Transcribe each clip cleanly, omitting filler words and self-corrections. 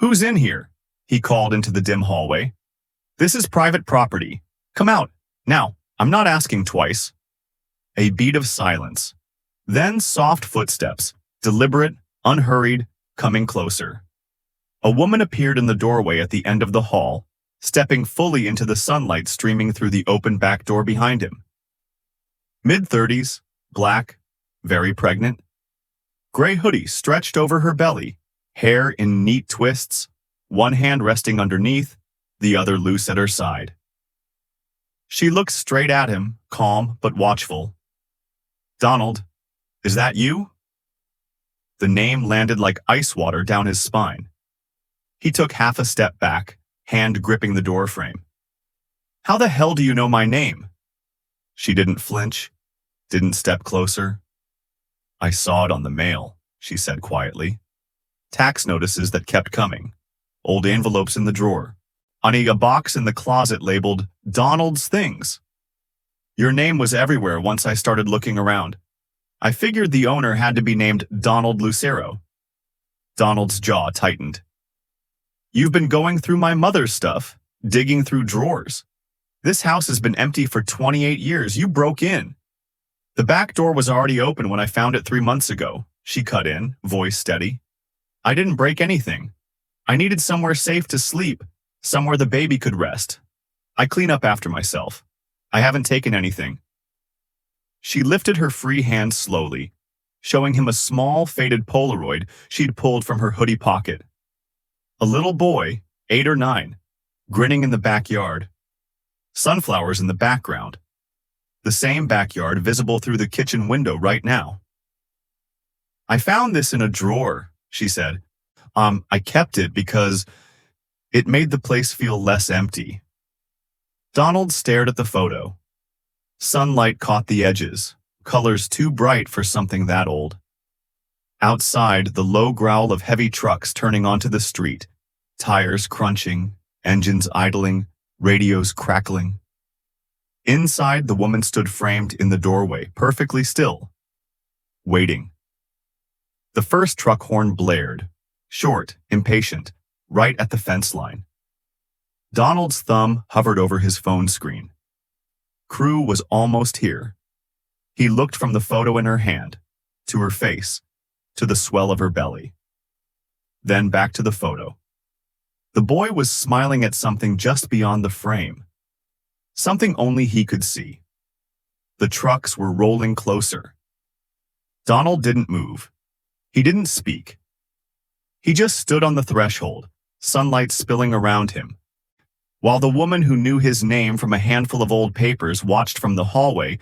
"Who's in here?" he called into the dim hallway. "This is private property. Come out. Now, I'm not asking twice." A beat of silence. Then soft footsteps, deliberate, unhurried, coming closer. A woman appeared in the doorway at the end of the hall, stepping fully into the sunlight streaming through the open back door behind him. Mid-30s, black, very pregnant. Gray hoodie stretched over her belly, hair in neat twists, one hand resting underneath, the other loose at her side. She looked straight at him, calm but watchful. "Donald, is that you?" The name landed like ice water down his spine. He took half a step back, hand gripping the doorframe. "How the hell do you know my name?" She didn't flinch, didn't step closer. "I saw it on the mail," she said quietly. Tax notices that kept coming, old envelopes in the drawer, on a box in the closet labeled Donald's Things. "Your name was everywhere once I started looking around. I figured the owner had to be named Donald Lucero." Donald's jaw tightened. "You've been going through my mother's stuff, digging through drawers. This house has been empty for 28 years. You broke in." "The back door was already open when I found it 3 months ago," she cut in, voice steady. "I didn't break anything. I needed somewhere safe to sleep, somewhere the baby could rest. I clean up after myself. I haven't taken anything." She lifted her free hand slowly, showing him a small, faded Polaroid she'd pulled from her hoodie pocket. A little boy, 8 or 9, grinning in the backyard. Sunflowers in the background. The same backyard visible through the kitchen window right now. "I found this in a drawer," she said. I kept it because it made the place feel less empty." Donald stared at the photo. Sunlight caught the edges, colors too bright for something that old. Outside, the low growl of heavy trucks turning onto the street, tires crunching, engines idling, radios crackling. Inside, the woman stood framed in the doorway, perfectly still, waiting. The first truck horn blared, short, impatient, right at the fence line. Donald's thumb hovered over his phone screen. Crew was almost here. He looked from the photo in her hand, to her face, to the swell of her belly. Then back to the photo. The boy was smiling at something just beyond the frame. Something only he could see. The trucks were rolling closer. Donald didn't move. He didn't speak. He just stood on the threshold, sunlight spilling around him, while the woman who knew his name from a handful of old papers watched from the hallway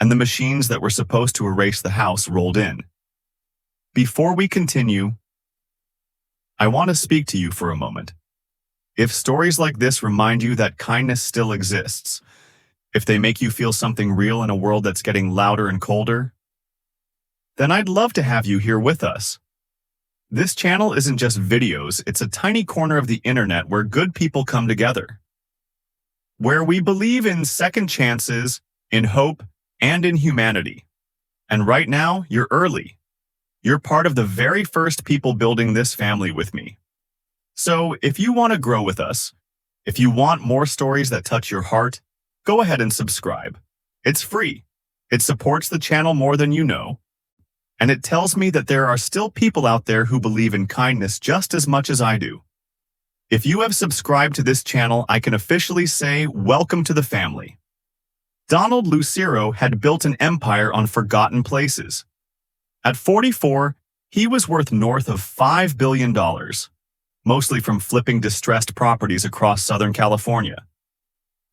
and the machines that were supposed to erase the house rolled in. "Before we continue, I want to speak to you for a moment. If stories like this remind you that kindness still exists, if they make you feel something real in a world that's getting louder and colder, then I'd love to have you here with us. This channel isn't just videos, it's a tiny corner of the internet where good people come together. Where we believe in second chances, in hope, and in humanity. And right now, you're early. You're part of the very first people building this family with me. So if you want to grow with us, if you want more stories that touch your heart, go ahead and subscribe. It's free. It supports the channel more than you know. And it tells me that there are still people out there who believe in kindness just as much as I do. If you have subscribed to this channel, I can officially say welcome to the family. Donald Lucero had built an empire on forgotten places. At 44, he was worth north of $5 billion, mostly from flipping distressed properties across Southern California.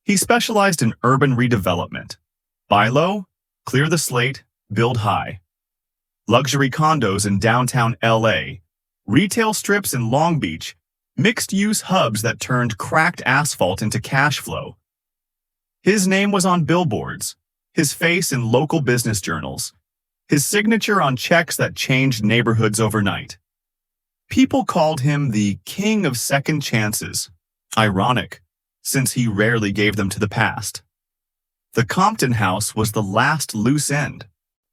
He specialized in urban redevelopment. Buy low, clear the slate, build high. Luxury condos in downtown LA, retail strips in Long Beach, mixed-use hubs that turned cracked asphalt into cash flow. His name was on billboards, his face in local business journals, his signature on checks that changed neighborhoods overnight. People called him the king of second chances. Ironic, since he rarely gave them to the past. The Compton house was the last loose end.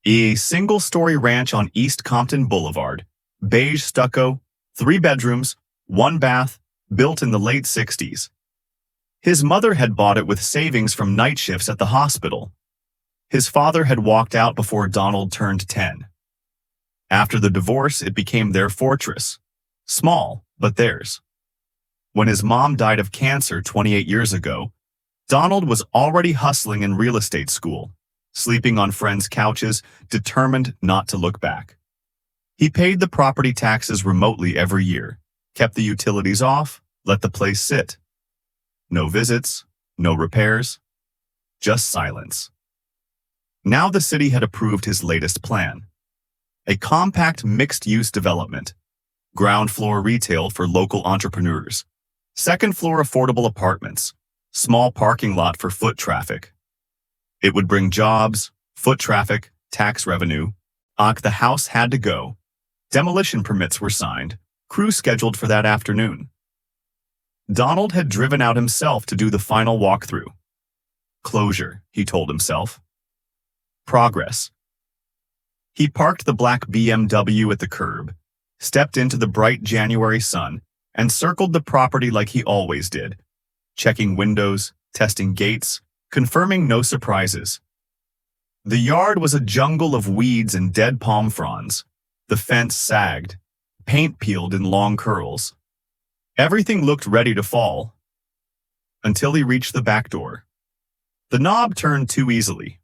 A single-story ranch on East Compton Boulevard, beige stucco, 3 bedrooms, One bath, built in the late 60s. His mother had bought it with savings from night shifts at the hospital. His father had walked out before Donald turned 10. After the divorce, it became their fortress. Small, but theirs. When his mom died of cancer 28 years ago, Donald was already hustling in real estate school, sleeping on friends' couches, determined not to look back. He paid the property taxes remotely every year, kept the utilities off, let the place sit. No visits, no repairs, just silence. Now the city had approved his latest plan. A compact mixed-use development. Ground floor retail for local entrepreneurs. Second floor affordable apartments. Small parking lot for foot traffic. It would bring jobs, foot traffic, tax revenue. The house had to go. Demolition permits were signed. Crew scheduled for that afternoon. Donald had driven out himself to do the final walkthrough. Closure, he told himself. Progress. He parked the black BMW at the curb, stepped into the bright January sun, and circled the property like he always did, checking windows, testing gates, confirming no surprises. The yard was a jungle of weeds and dead palm fronds. The fence sagged, paint peeled in long curls. Everything looked ready to fall. Until he reached the back door. The knob turned too easily.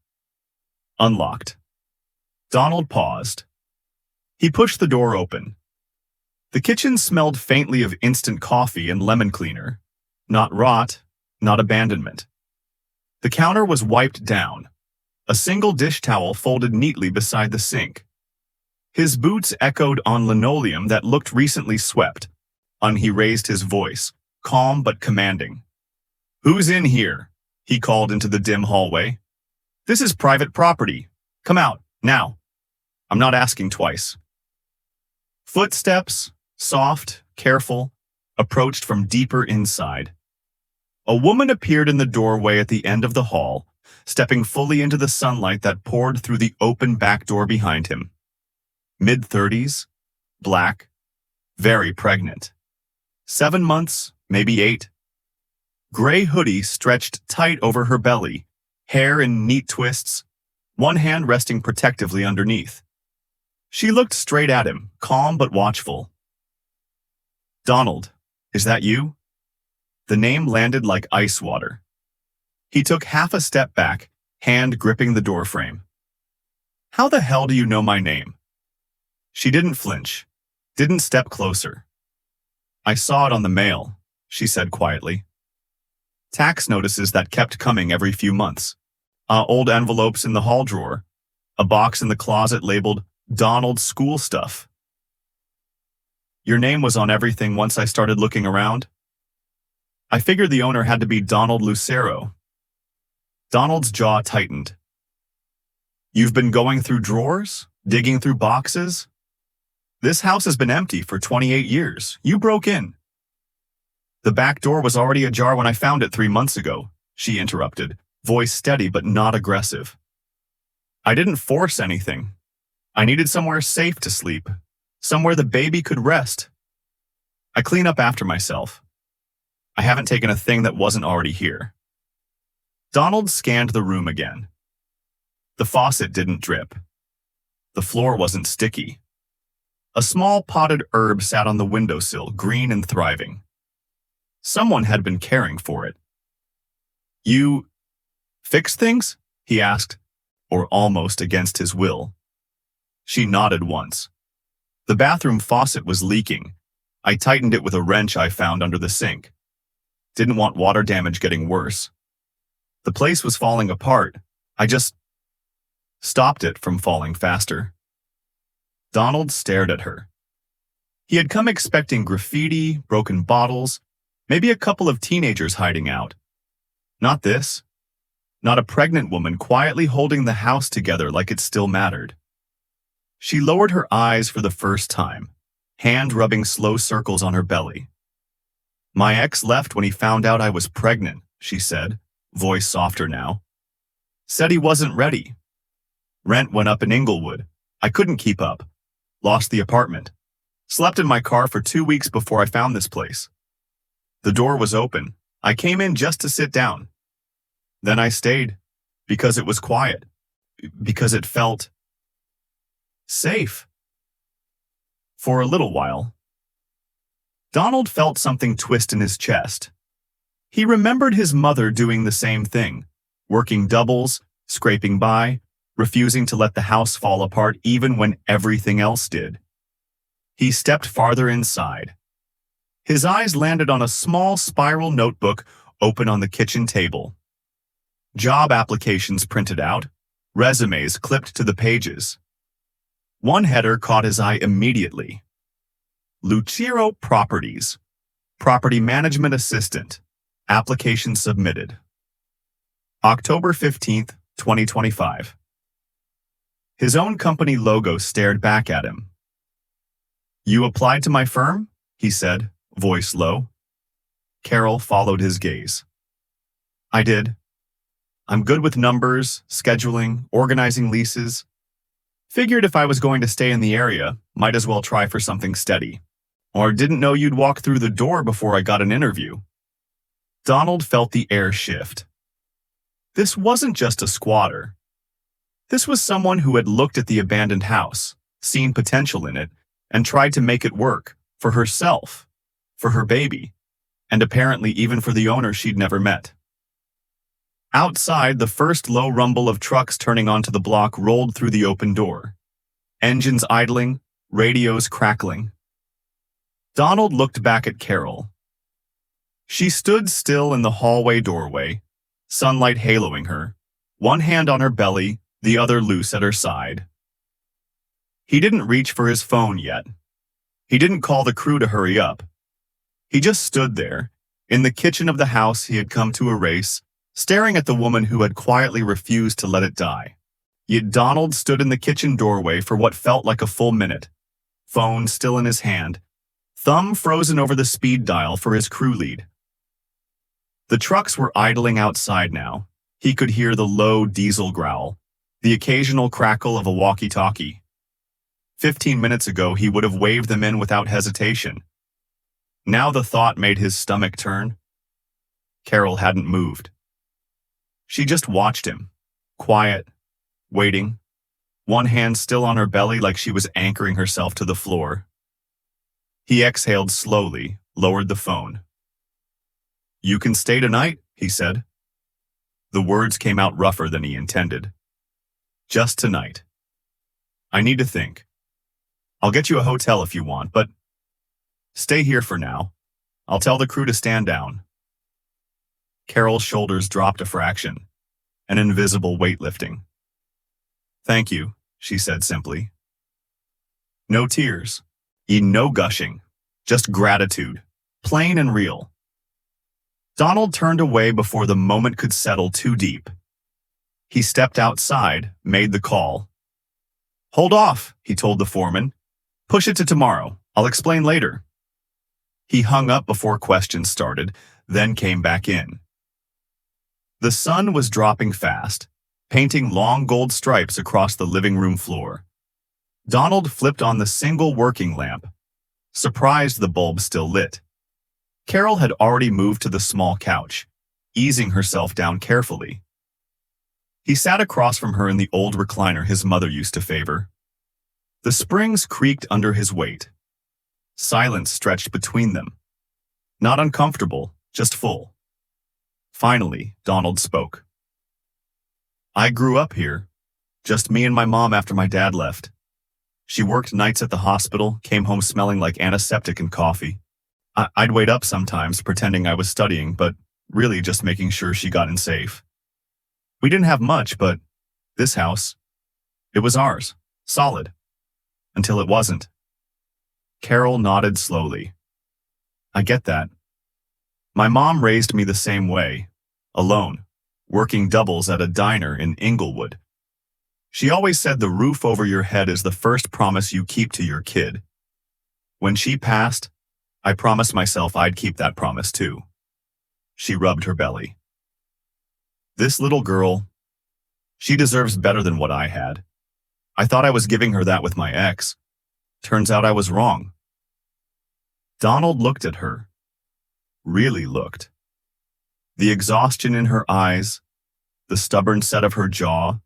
Unlocked. Donald paused. He pushed the door open. The kitchen smelled faintly of instant coffee and lemon cleaner. Not rot, not abandonment. The counter was wiped down. A single dish towel folded neatly beside the sink. His boots echoed on linoleum that looked recently swept. He raised his voice, calm but commanding. "Who's in here?" he called into the dim hallway. "This is private property. Come out, now. I'm not asking twice." Footsteps, soft, careful, approached from deeper inside. A woman appeared in the doorway at the end of the hall, stepping fully into the sunlight that poured through the open back door behind him. Mid-30s, black, very pregnant. 7 months, maybe 8. Gray hoodie stretched tight over her belly, hair in neat twists, one hand resting protectively underneath. She looked straight at him, calm but watchful. "Donald, is that you?" The name landed like ice water. He took half a step back, hand gripping the doorframe. "How the hell do you know my name?" She didn't flinch, didn't step closer. "I saw it on the mail," she said quietly. Tax notices that kept coming every few months. Old envelopes in the hall drawer. A box in the closet labeled Donald's school stuff. "Your name was on everything once I started looking around." I figured the owner had to be Donald Lucero. Donald's jaw tightened. "You've been going through drawers? Digging through boxes? This house has been empty for 28 years. You broke in." "The back door was already ajar when I found it 3 months ago," she interrupted, voice steady but not aggressive. "I didn't force anything. I needed somewhere safe to sleep, somewhere the baby could rest. I clean up after myself. I haven't taken a thing that wasn't already here." Donald scanned the room again. The faucet didn't drip. The floor wasn't sticky. A small potted herb sat on the windowsill, green and thriving. Someone had been caring for it. "You fix things?" he asked, or almost against his will. She nodded once. "The bathroom faucet was leaking. I tightened it with a wrench I found under the sink. Didn't want water damage getting worse. The place was falling apart. I just stopped it from falling faster." Donald stared at her. He had come expecting graffiti, broken bottles, maybe a couple of teenagers hiding out. Not this. Not a pregnant woman quietly holding the house together like it still mattered. She lowered her eyes for the first time, hand rubbing slow circles on her belly. "My ex left when he found out I was pregnant," she said, voice softer now. "Said he wasn't ready. Rent went up in Inglewood. I couldn't keep up. Lost the apartment. Slept in my car for 2 weeks before I found this place. The door was open. I came in just to sit down. Then I stayed, because it was quiet, because it felt safe. For a little while, Donald felt something twist in his chest. He remembered his mother doing the same thing, working doubles, scraping by, refusing to let the house fall apart even when everything else did. He stepped farther inside. His eyes landed on a small spiral notebook open on the kitchen table. Job applications printed out, resumes clipped to the pages. One header caught his eye immediately. Lucero Properties, Property Management Assistant, application submitted. October 15th, 2025. His own company logo stared back at him. "You applied to my firm?" he said, voice low. Carol followed his gaze. "I did. I'm good with numbers, scheduling, organizing leases. Figured if I was going to stay in the area, might as well try for something steady. Or didn't know you'd walk through the door before I got an interview." Donald felt the air shift. This wasn't just a squatter. This was someone who had looked at the abandoned house, seen potential in it, and tried to make it work, for herself, for her baby, and apparently even for the owner she'd never met. Outside, the first low rumble of trucks turning onto the block rolled through the open door. Engines idling, radios crackling. Donald looked back at Carol. She stood still in the hallway doorway, sunlight haloing her, one hand on her belly, the other loose at her side. He didn't reach for his phone yet. He didn't call the crew to hurry up. He just stood there, in the kitchen of the house he had come to erase, staring at the woman who had quietly refused to let it die. Yet Donald stood in the kitchen doorway for what felt like a full minute, phone still in his hand, thumb frozen over the speed dial for his crew lead. The trucks were idling outside now. He could hear the low diesel growl, the occasional crackle of a walkie-talkie. 15 minutes ago, he would have waved them in without hesitation. Now the thought made his stomach turn. Carol hadn't moved. She just watched him, quiet, waiting, one hand still on her belly like she was anchoring herself to the floor. He exhaled slowly, lowered the phone. "You can stay tonight," he said. The words came out rougher than he intended. "Just tonight. I need to think. I'll get you a hotel if you want, but stay here for now. I'll tell the crew to stand down." Carol's shoulders dropped a fraction, an invisible weight lifting. "Thank you," she said simply. No tears, no gushing, just gratitude, plain and real. Donald turned away before the moment could settle too deep. He stepped outside, made the call. "Hold off," he told the foreman. "Push it to tomorrow. I'll explain later." He hung up before questions started, then came back in. The sun was dropping fast, painting long gold stripes across the living room floor. Donald flipped on the single working lamp, surprised the bulb still lit. Carol had already moved to the small couch, easing herself down carefully. He sat across from her in the old recliner his mother used to favor. The springs creaked under his weight. Silence stretched between them. Not uncomfortable, just full. Finally, Donald spoke. "I grew up here, just me and my mom after my dad left. She worked nights at the hospital, came home smelling like antiseptic and coffee. I'd wait up sometimes pretending I was studying, but really just making sure she got in safe. We didn't have much, but this house, it was ours, solid, until it wasn't." Carol nodded slowly. "I get that. My mom raised me the same way, alone, working doubles at a diner in Inglewood. She always said the roof over your head is the first promise you keep to your kid. When she passed, I promised myself I'd keep that promise too." She rubbed her belly. "This little girl, she deserves better than what I had. I thought I was giving her that with my ex. Turns out I was wrong. Donald looked at her. Really looked. The exhaustion in her eyes, the stubborn set of her jaw,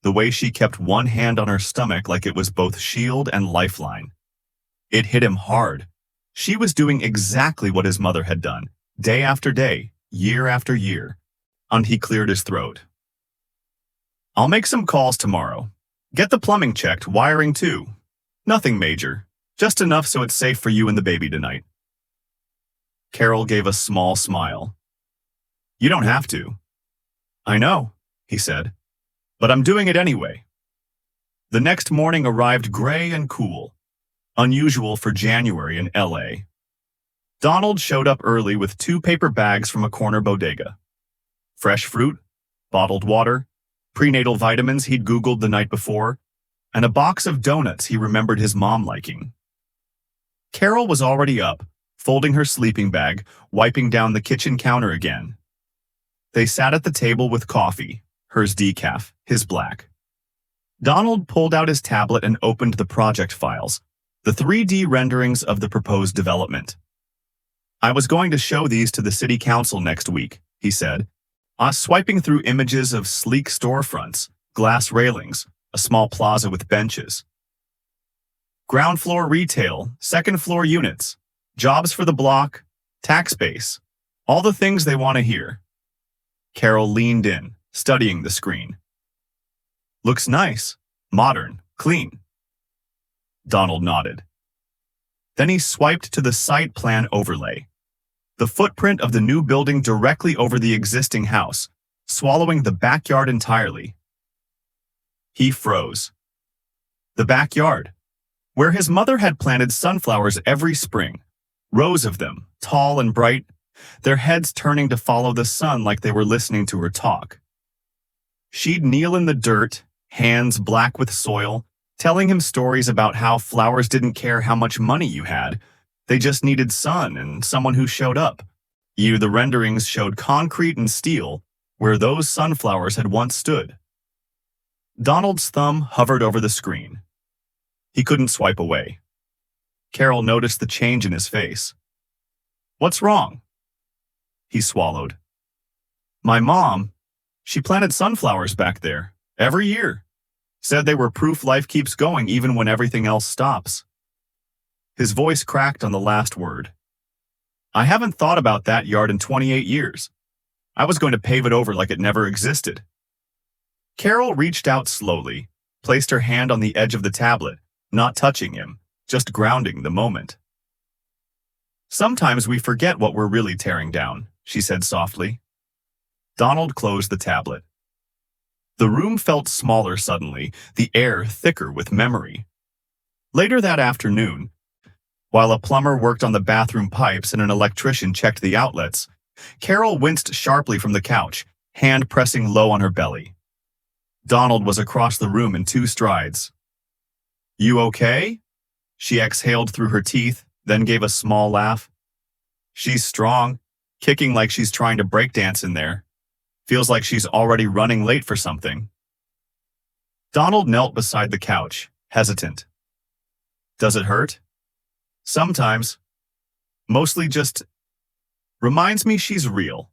the way she kept one hand on her stomach like it was both shield and lifeline. It hit him hard. She was doing exactly what his mother had done, day after day, year after year. And he cleared his throat. I'll make some calls tomorrow. Get the plumbing checked, wiring too. Nothing major, just enough so it's safe for you and the baby tonight. Carol gave a small smile. You don't have to. I know, he said, but I'm doing it anyway. The next morning arrived gray and cool, unusual for January in LA. Donald showed up early with 2 paper bags from a corner bodega. Fresh fruit, bottled water, prenatal vitamins he'd Googled the night before, and a box of donuts he remembered his mom liking. Carol was already up, folding her sleeping bag, wiping down the kitchen counter again. They sat at the table with coffee, hers decaf, his black. Donald pulled out his tablet and opened the project files, the 3D renderings of the proposed development. I was going to show these to the city council next week, he said, swiping through images of sleek storefronts, glass railings, a small plaza with benches. Ground floor retail, second floor units, jobs for the block, tax base, all the things they want to hear. Carol leaned in, studying the screen. Looks nice, modern, clean. Donald nodded. Then he swiped to the site plan overlay. The footprint of the new building directly over the existing house, swallowing the backyard entirely. He froze. The backyard, where his mother had planted sunflowers every spring, rows of them, tall and bright, their heads turning to follow the sun like they were listening to her talk. She'd kneel in the dirt, hands black with soil, telling him stories about how flowers didn't care how much money you had. They just needed sun and someone who showed up. The renderings showed concrete and steel where those sunflowers had once stood. Donald's thumb hovered over the screen. He couldn't swipe away. Carol noticed the change in his face. What's wrong? He swallowed. My mom, she planted sunflowers back there, every year. Said they were proof life keeps going even when everything else stops. His voice cracked on the last word. I haven't thought about that yard in 28 years. I was going to pave it over like it never existed. Carol reached out slowly, placed her hand on the edge of the tablet, not touching him, just grounding the moment. Sometimes we forget what we're really tearing down, she said softly. Donald closed the tablet. The room felt smaller suddenly, the air thicker with memory. Later that afternoon, while a plumber worked on the bathroom pipes and an electrician checked the outlets, Carol winced sharply from the couch, hand pressing low on her belly. Donald was across the room in 2 strides. You okay? She exhaled through her teeth, then gave a small laugh. She's strong, kicking like she's trying to breakdance in there. Feels like she's already running late for something. Donald knelt beside the couch, hesitant. Does it hurt? Sometimes. Mostly just reminds me she's real,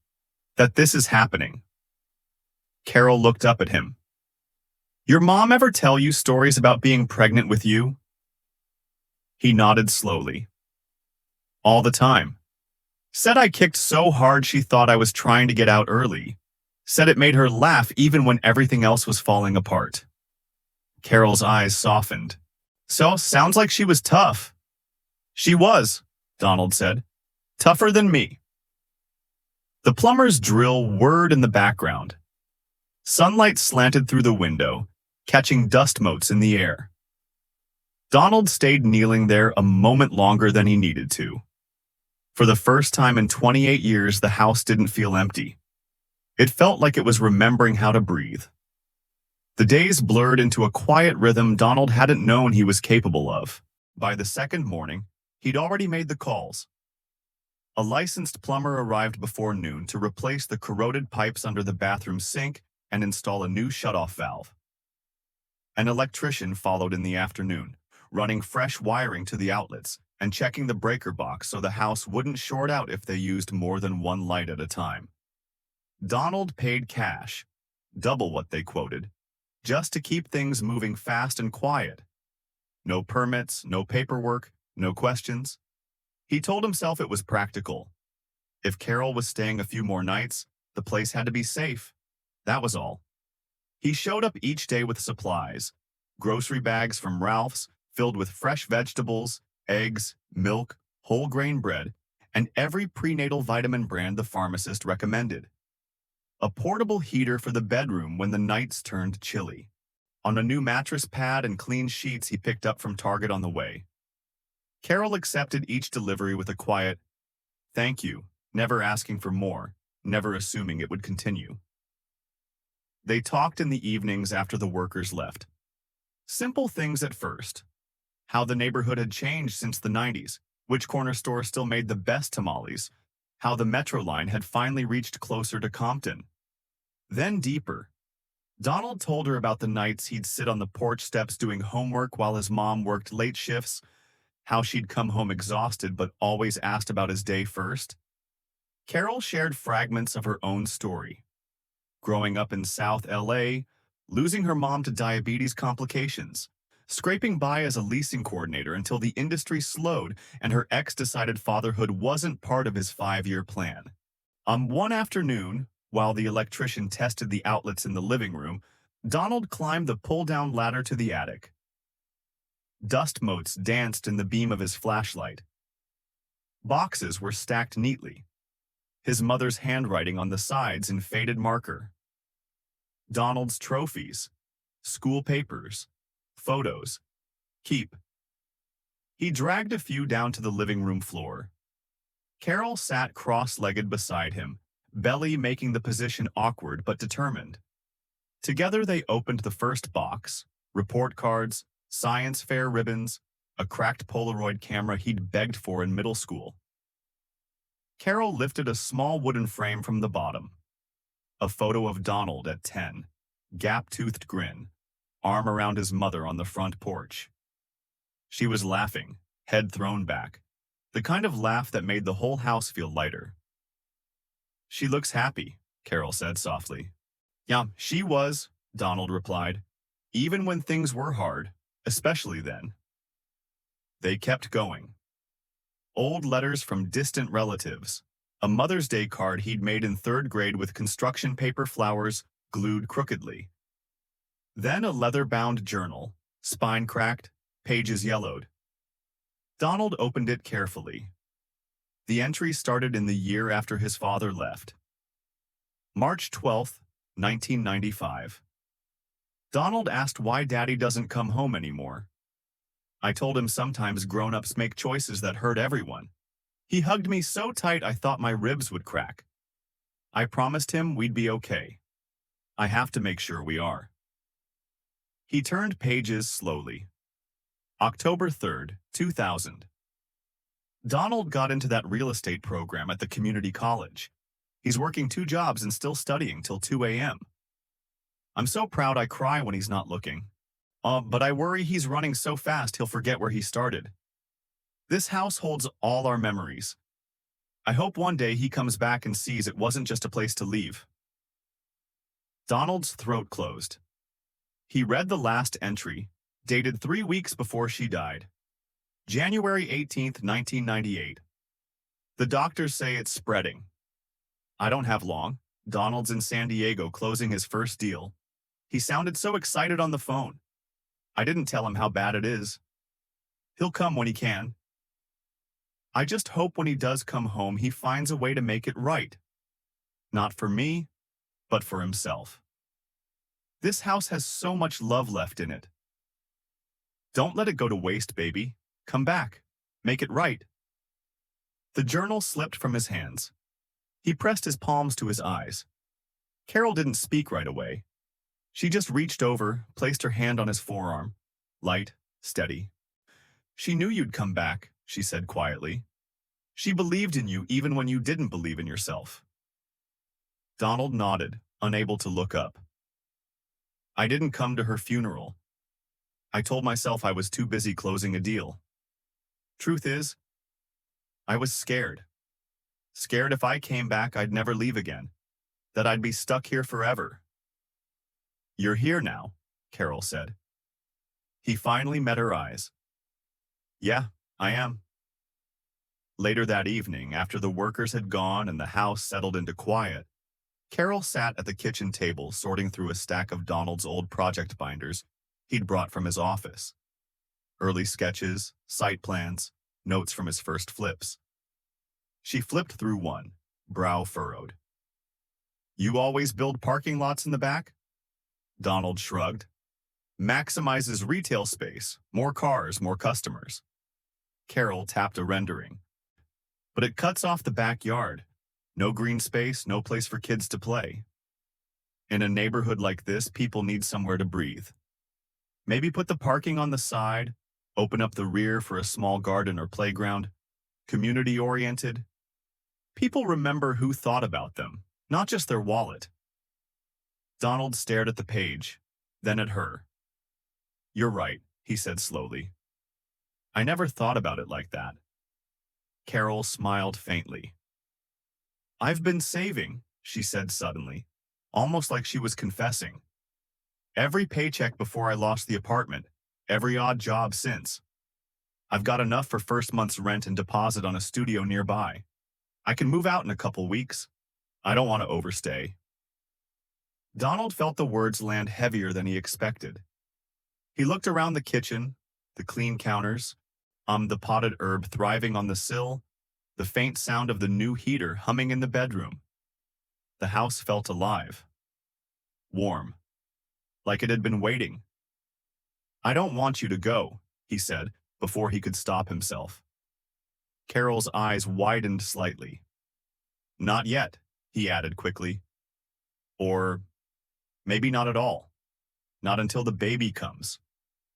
that this is happening. Carol looked up at him. Your mom ever tell you stories about being pregnant with you? He nodded slowly. All the time. Said I kicked so hard she thought I was trying to get out early. Said it made her laugh even when everything else was falling apart. Carol's eyes softened. So, sounds like she was tough. She was, Donald said. Tougher than me. The plumber's drill whirred in the background. Sunlight slanted through the window, catching dust motes in the air. Donald stayed kneeling there a moment longer than he needed to. For the first time in 28 years, the house didn't feel empty. It felt like it was remembering how to breathe. The days blurred into a quiet rhythm Donald hadn't known he was capable of. By the second morning, he'd already made the calls. A licensed plumber arrived before noon to replace the corroded pipes under the bathroom sink and install a new shutoff valve. An electrician followed in the afternoon, running fresh wiring to the outlets, and checking the breaker box so the house wouldn't short out if they used more than one light at a time. Donald paid cash, double what they quoted, just to keep things moving fast and quiet. No permits, no paperwork, no questions. He told himself it was practical. If Carol was staying a few more nights, the place had to be safe. That was all. He showed up each day with supplies, grocery bags from Ralph's filled with fresh vegetables, eggs, milk, whole grain bread, and every prenatal vitamin brand the pharmacist recommended. A portable heater for the bedroom when the nights turned chilly. On a new mattress pad and clean sheets he picked up from Target on the way. Carol accepted each delivery with a quiet, "Thank you," never asking for more, never assuming it would continue. They talked in the evenings after the workers left. Simple things at first. How the neighborhood had changed since the 90s, which corner store still made the best tamales, how the metro line had finally reached closer to Compton. Then deeper. Donald told her about the nights he'd sit on the porch steps doing homework while his mom worked late shifts, how she'd come home exhausted but always asked about his day first. Carol shared fragments of her own story. Growing up in South LA, losing her mom to diabetes complications, scraping by as a leasing coordinator until the industry slowed and her ex decided fatherhood wasn't part of his 5-year plan. On one afternoon, while the electrician tested the outlets in the living room, Donald climbed the pull-down ladder to the attic. Dust motes danced in the beam of his flashlight. Boxes were stacked neatly, his mother's handwriting on the sides in faded marker. Donald's trophies, school papers, photos, keep. He dragged a few down to the living room floor. Carol sat cross-legged beside him, belly making the position awkward but determined. Together they opened the first box, report cards, science fair ribbons, a cracked Polaroid camera he'd begged for in middle school. Carol lifted a small wooden frame from the bottom. A photo of Donald at 10, gap-toothed grin, arm around his mother on the front porch. She was laughing, head thrown back, the kind of laugh that made the whole house feel lighter. "She looks happy," Carol said softly. "Yeah, she was," Donald replied, "even when things were hard, especially then." They kept going. Old letters from distant relatives, a Mother's Day card he'd made in 3rd grade with construction paper flowers glued crookedly. Then a leather-bound journal, spine cracked, pages yellowed. Donald opened it carefully. The entry started in the year after his father left. March 12, 1995. Donald asked why Daddy doesn't come home anymore. I told him sometimes grown-ups make choices that hurt everyone. He hugged me so tight I thought my ribs would crack. I promised him we'd be okay. I have to make sure we are. He turned pages slowly. October 3rd, 2000. Donald got into that real estate program at the community college. He's working 2 jobs and still studying till 2 a.m. I'm so proud I cry when he's not looking. But I worry he's running so fast he'll forget where he started. This house holds all our memories. I hope one day he comes back and sees it wasn't just a place to leave. Donald's throat closed. He read the last entry, dated 3 weeks before she died. January 18th, 1998. The doctors say it's spreading. I don't have long. Donald's in San Diego closing his first deal. He sounded so excited on the phone. I didn't tell him how bad it is. He'll come when he can. I just hope when he does come home he finds a way to make it right. Not for me, but for himself. This house has so much love left in it. Don't let it go to waste, baby. Come back. Make it right. The journal slipped from his hands. He pressed his palms to his eyes. Carol didn't speak right away. She just reached over, placed her hand on his forearm. Light, steady. "She knew you'd come back," she said quietly. "She believed in you even when you didn't believe in yourself." Donald nodded, unable to look up. "I didn't come to her funeral. I told myself I was too busy closing a deal." Truth is, I was scared. Scared if I came back, I'd never leave again, that I'd be stuck here forever. You're here now, Carol said. He finally met her eyes. Yeah, I am. Later that evening, after the workers had gone and the house settled into quiet, Carol sat at the kitchen table sorting through a stack of Donald's old project binders he'd brought from his office. Early sketches, site plans, notes from his first flips. She flipped through one, brow furrowed. You always build parking lots in the back? Donald shrugged. Maximizes retail space, more cars, more customers. Carol tapped a rendering. But it cuts off the backyard. No green space, no place for kids to play. In a neighborhood like this, people need somewhere to breathe. Maybe put the parking on the side, open up the rear for a small garden or playground. Community-oriented. People remember who thought about them, not just their wallet. Donald stared at the page, then at her. You're right, he said slowly. I never thought about it like that. Carol smiled faintly. I've been saving, she said suddenly, almost like she was confessing. Every paycheck before I lost the apartment, every odd job since. I've got enough for first month's rent and deposit on a studio nearby. I can move out in a couple weeks. I don't want to overstay. Donald felt the words land heavier than he expected. He looked around the kitchen, the clean counters, the potted herb thriving on the sill, the faint sound of the new heater humming in the bedroom. The house felt alive. Warm. Like it had been waiting. I don't want you to go, he said, before he could stop himself. Carol's eyes widened slightly. Not yet, he added quickly. Or maybe not at all. Not until the baby comes.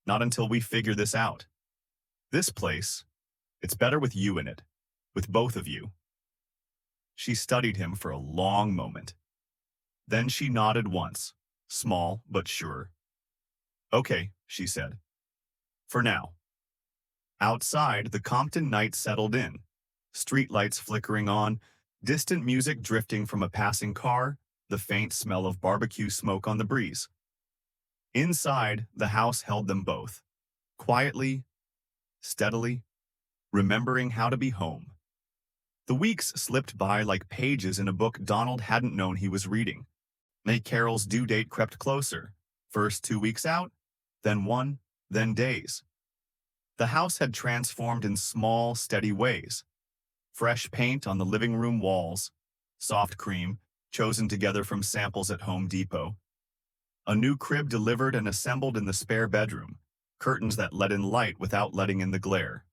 Not until we figure this out. This place, it's better with you in it, with both of you. She studied him for a long moment. Then she nodded once, small but sure. Okay, she said. For now. Outside, the Compton night settled in, streetlights flickering on, distant music drifting from a passing car, the faint smell of barbecue smoke on the breeze. Inside, the house held them both, quietly, steadily, remembering how to be home. The weeks slipped by like pages in a book Donald hadn't known he was reading. May Carol's due date crept closer, first 2 weeks out, then one, then days. The house had transformed in small, steady ways. Fresh paint on the living room walls, soft cream, chosen together from samples at Home Depot. A new crib delivered and assembled in the spare bedroom, curtains that let in light without letting in the glare.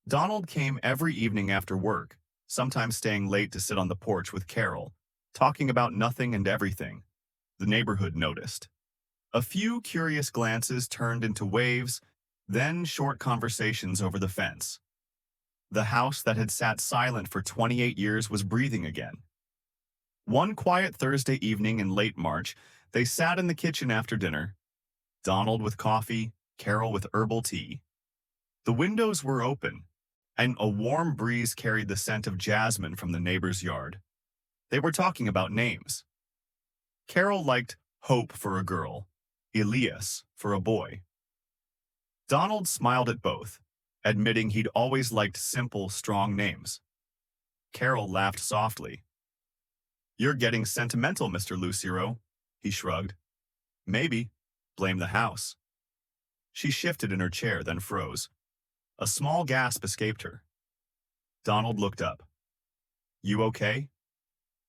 Donald came every evening after work, sometimes staying late to sit on the porch with Carol, talking about nothing and everything. The neighborhood noticed. A few curious glances turned into waves, then short conversations over the fence. The house that had sat silent for 28 years was breathing again. One quiet Thursday evening in late March, they sat in the kitchen after dinner, Donald with coffee, Carol with herbal tea. The windows were open, and a warm breeze carried the scent of jasmine from the neighbor's yard. They were talking about names. Carol liked Hope for a girl, Elias for a boy. Donald smiled at both, admitting he'd always liked simple, strong names. Carol laughed softly. You're getting sentimental, Mr. Lucero, he shrugged. Maybe. Blame the house. She shifted in her chair, then froze. A small gasp escaped her. Donald looked up. You okay?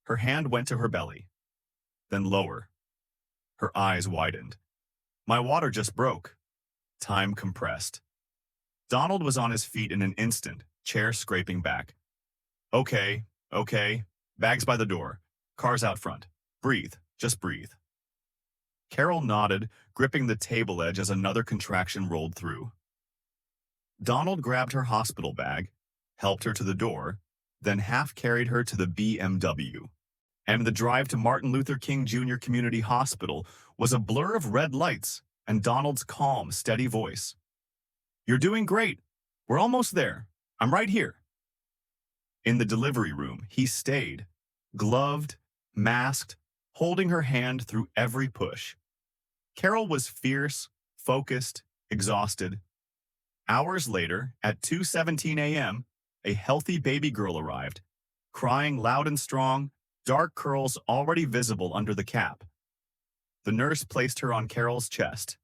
Her hand went to her belly, then lower. Her eyes widened. My water just broke. Time compressed. Donald was on his feet in an instant, chair scraping back. Okay. Bags by the door. Cars out front. Breathe. Just breathe. Carol nodded, gripping the table edge as another contraction rolled through. Donald grabbed her hospital bag, helped her to the door, then half-carried her to the BMW. And the drive to Martin Luther King Jr. Community Hospital was a blur of red lights and Donald's calm, steady voice. You're doing great. We're almost there. I'm right here. In the delivery room, he stayed, gloved, masked, holding her hand through every push. Carol was fierce, focused, exhausted. Hours later, at 2:17 a.m., a healthy baby girl arrived, crying loud and strong, dark curls already visible under the cap. The nurse placed her on Carol's chest.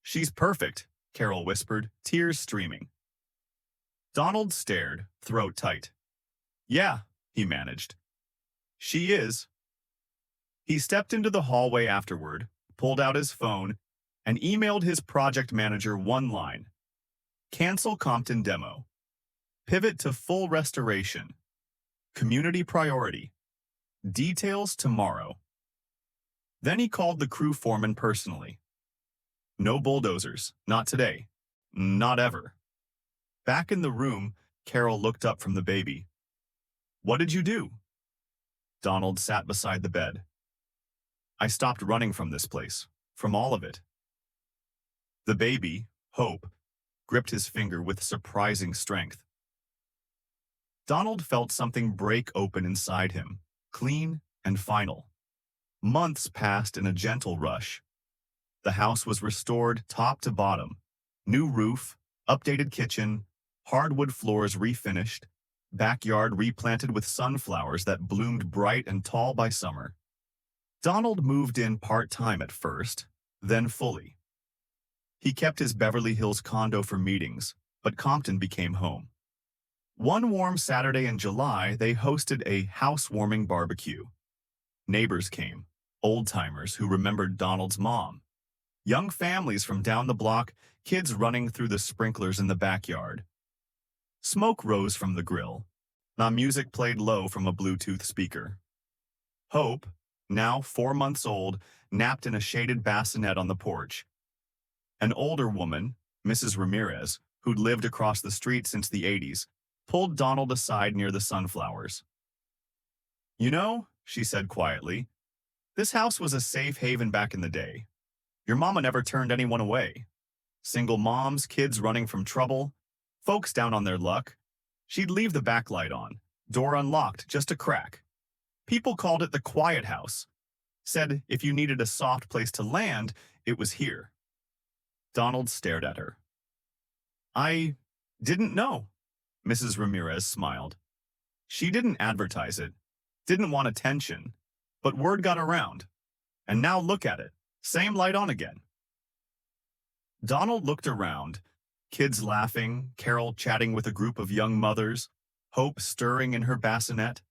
"She's perfect," Carol whispered, tears streaming. Donald stared, throat tight. "Yeah," he managed. "She is." He stepped into the hallway afterward, pulled out his phone, and emailed his project manager one line. "Cancel Compton demo. Pivot to full restoration. Community priority. Details tomorrow." Then he called the crew foreman personally. "No bulldozers, not today. Not ever." Back in the room, Carol looked up from the baby. "What did you do?" Donald sat beside the bed. "I stopped running from this place, from all of it." The baby, Hope, gripped his finger with surprising strength. Donald felt something break open inside him, clean and final. Months passed in a gentle rush. The house was restored top to bottom. New roof, updated kitchen, hardwood floors refinished, backyard replanted with sunflowers that bloomed bright and tall by summer. Donald moved in part-time at first, then fully. He kept his Beverly Hills condo for meetings, but Compton became home. One warm Saturday in July, they hosted a housewarming barbecue. Neighbors came, old-timers who remembered Donald's mom. Young families from down the block, kids running through the sprinklers in the backyard. Smoke rose from the grill. Music played low from a Bluetooth speaker. Hope, now 4 months old, napped in a shaded bassinet on the porch. An older woman, Mrs. Ramirez, who'd lived across the street since the 80s, pulled Donald aside near the sunflowers. "You know," she said quietly, "this house was a safe haven back in the day. Your mama never turned anyone away. Single moms, kids running from trouble, folks down on their luck. She'd leave the backlight on, door unlocked, just a crack. People called it the quiet house. Said if you needed a soft place to land, it was here." Donald stared at her. "I didn't know," Mrs. Ramirez smiled. "She didn't advertise it, didn't want attention, but word got around. And now look at it, same light on again." Donald looked around, kids laughing, Carol chatting with a group of young mothers, Hope stirring in her bassinet.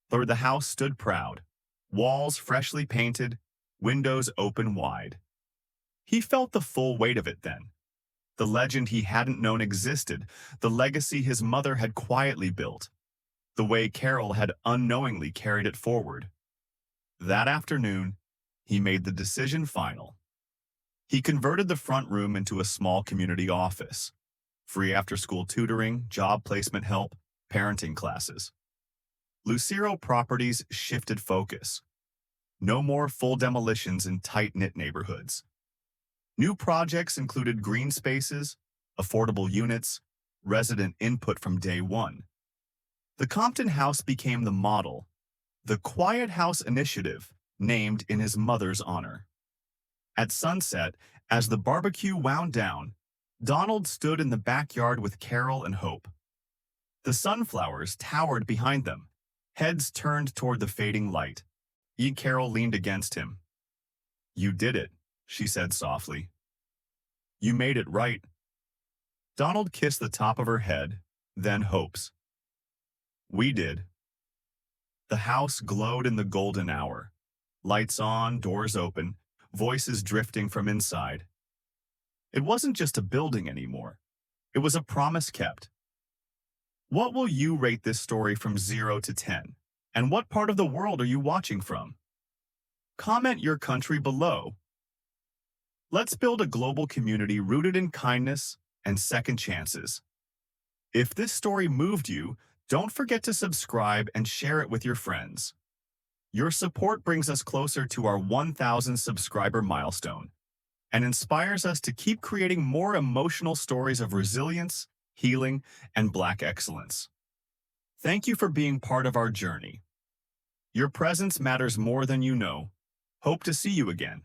The house stood proud, walls freshly painted, windows open wide. He felt the full weight of it then. The legend he hadn't known existed, the legacy his mother had quietly built, the way Carol had unknowingly carried it forward. That afternoon, he made the decision final. He converted the front room into a small community office. Free after-school tutoring, job placement help, parenting classes. Lucero Properties shifted focus. No more full demolitions in tight-knit neighborhoods. New projects included green spaces, affordable units, resident input from day one. The Compton House became the model, the Quiet House Initiative, named in his mother's honor. At sunset, as the barbecue wound down, Donald stood in the backyard with Carol and Hope. The sunflowers towered behind them, heads turned toward the fading light. Carol leaned against him. "You did it," she said softly. "You made it right." Donald kissed the top of her head, then Hope's. "We did." The house glowed in the golden hour. Lights on, doors open, voices drifting from inside. It wasn't just a building anymore. It was a promise kept. What will you rate this story from 0 to 10? And what part of the world are you watching from? Comment your country below. Let's build a global community rooted in kindness and second chances. If this story moved you, don't forget to subscribe and share it with your friends. Your support brings us closer to our 1,000 subscriber milestone and inspires us to keep creating more emotional stories of resilience, healing, and Black excellence. Thank you for being part of our journey. Your presence matters more than you know. Hope to see you again.